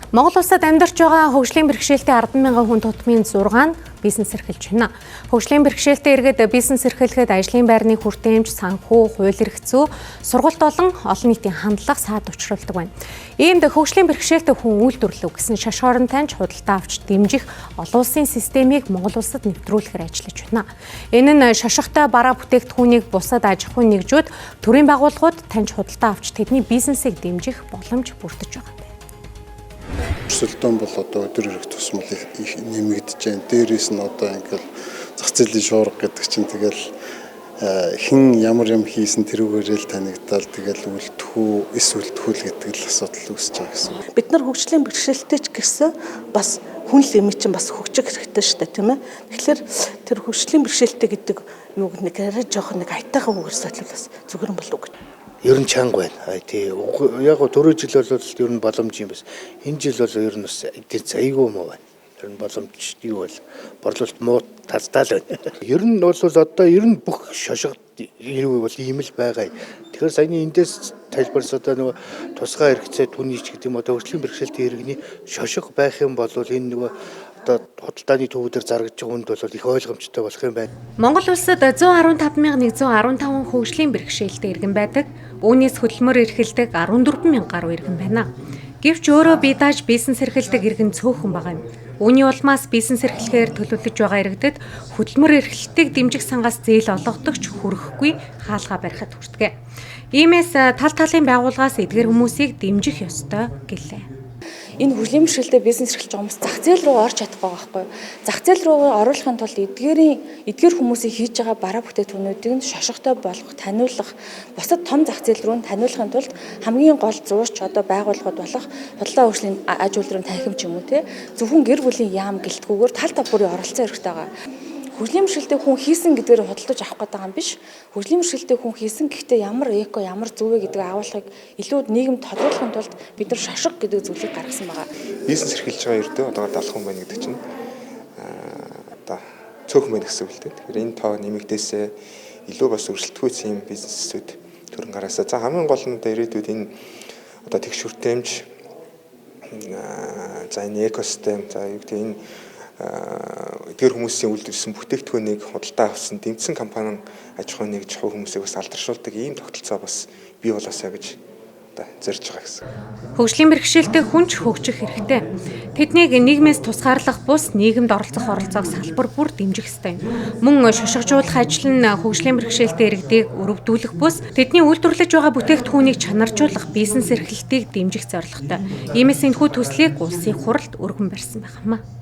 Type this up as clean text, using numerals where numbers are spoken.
Монгол улсад амьдарч байгаа хөгжлийн бэрхшээлтэй 10,000 хүн тутмын 6 нь бизнес эрхэлж байна. Хөгжлийн бэрхшээлтэй иргэд бизнес эрхлэхэд ажлын байрны хүртээмж, санхүү, хууль эрх зүй, сургалт болон олон нийтийн хандлага саад учруулдаг байна. Иймд хөгжлийн бэрхшээлтэй хүн үйлдвэрлэв гэсэн шашхорон таньж худалдаа авч дэмжих олон улсын системийг Монгол улсад нэвтрүүлэхээр ажиллаж байна. Энэ нь шошготой бараа бүтээгдэхүүнийг бусад аж ахуйн нэгжүүд, төрийн байгууллагууд таньж худалдаа авч тэдний бизнесийг дэмжих боломж бүрдэж байгаа юм. Өрсөлдөөн бол одоо өдөр ирэх тусмал их нэмэгдэж байна. Дээрээс нь одоо ингээл зах зээлийн шуурга гэдэг чинь тэгэл хэн ямар юм хийсэн тэрүүгээрээ л танигдаад тэгэл үлдэхүү, үлдэхүүл гэдэг л асуудал үүсэж байгаа гэсэн. Бид нар хөгжлийн бэрхшээлтэй ч гэсэн бас хүн лимит чинь бас хөгжих хэрэгтэй шүү дээ, тийм ээ. Тэгэхээр тэр хөгжлийн бэрхшээлтэй гэдэг юуг нэг арай жоох нэг айтайхан үгээр солиулаас зүгээр юм болов уу гэж. Ер нь чанга байна. Тий. Яг түрүү жил бол ер нь боломж юм бас. Энэ жил бол ер нь бас айгүй муу байна. Ер нь боломж юу бол борлуулалт муу таздаа л байна. Ер нь бол одоо ер нь бүх шошгод хэрэг бол ийм л байгаа. Тэгэхээр саяны эндээс тайлбарс одоо нөгөө тусгай хэрэгцээ түүнийч гэдэг юм одоо хөгжлийн бэрхшээлтэй иргэний шошго байх юм бол энэ нөгөө одоо худалдааны төвүүдээр зарагдж байгаа хүнд бол их ойлгомжтой болох юм байна. Монгол улсад 115,115 хөгжлийн бэрхшээлтэй иргэн байдаг. Үүнээс хөдөлмөр эрхэлдэг 14,000 гаруй иргэн байна. Гэвч өөрөө бие дааж бизнес эрхэлдэг иргэн цөөхөн байгаа юм. Үүний улмаас бизнес эрхлэхээр төлөвлөж байгаа иргэдэд хөдөлмөр эрхлэлтийг дэмжих сангаас зээл олгодогч хүрэхгүй хаалгаа барихад хүртгэ. Иймээс тал талын байгууллагаас эдгээр хүмүүсийг дэмжих ёстой гэлээ. Энэ хөгжлийн бэрхшээлтэй бизнес эрхэлж байгаа хүмүүс зах зээл рүү орж чадахгүй байхгүй юу? Зах зээл рүү оруулахын тулд эдгээр хүмүүсийн хийж байгаа бараа бүтээгдэхүүнүүдийг шошготой болгох, таниулах, бусад том зах зээл рүү таниулахын тулд хамгийн гол зурч одоо байгууллагууд болох худалдаа хөгжлийн аж үйлдвэрийн танхим ч юм уу те зөвхөн гэр бүлийн яам гэлтгүүгээр тал та бүрийн оролцсон хэрэгтэй байгаа. Хөгжлийн бэрхшээлтэй хүн хийсэн гэдгээр худалдаж авах гэдэг юм биш. Хөгжлийн бэрхшээлтэй хүн хийсэн гэхдээ ямар эко, ямар зөв вэ гэдэг агуулгыг илүү нийгэмд тодруулахын тулд бид нар шошго гэдэг зүйлийг гаргасан байгаа. Бизнес эрхэлж байгаа ердөө одоо 70 хүн байна гэдэг чинь одоо цөөхөн байна гэсэн үг л дээ. Тэгэхээр энэ тоо нэмэгдээсээ илүү бас өрсөлдөхүйц юм бизнесүүд төрөн гараасаа. За хамгийн гол нь одоо ирээдүйд энэ одоо тэгшүртэмж за энэ экосистем за юу гэдэг энэ эдгээр хүмүүсийн үйлдвэрлэсэн бүтээгдэхүүнийг худалдаа авсан дэмжсэн компанийн аж ахуйн нэгж хувь хүмүүсийг бас алдаршуулдаг ийм тогтолцоо бас бий болоосаа гэж одоо зорж байгаа гэсэн. Хөгжлийн бэрхшээлтэй хүн ч хөгжих хэрэгтэй. Тэднийг нийгмээс тусгаарлах бус нийгэмд оролцоог салбар бүр дэмжих ёстой юм. Мөн шошгожуулах ажил нь хөгжлийн бэрхшээлтэй иргэдийг өрөвдүүлэх бус тэдний үйлдвэрлэж байгаа бүтээгдэхүүнийг чанаржуулах бизнес эрхлэлтийг дэмжих зорилготой. Иймээс энэхүү төслийг улсын хуралд өргөн барьсан байна.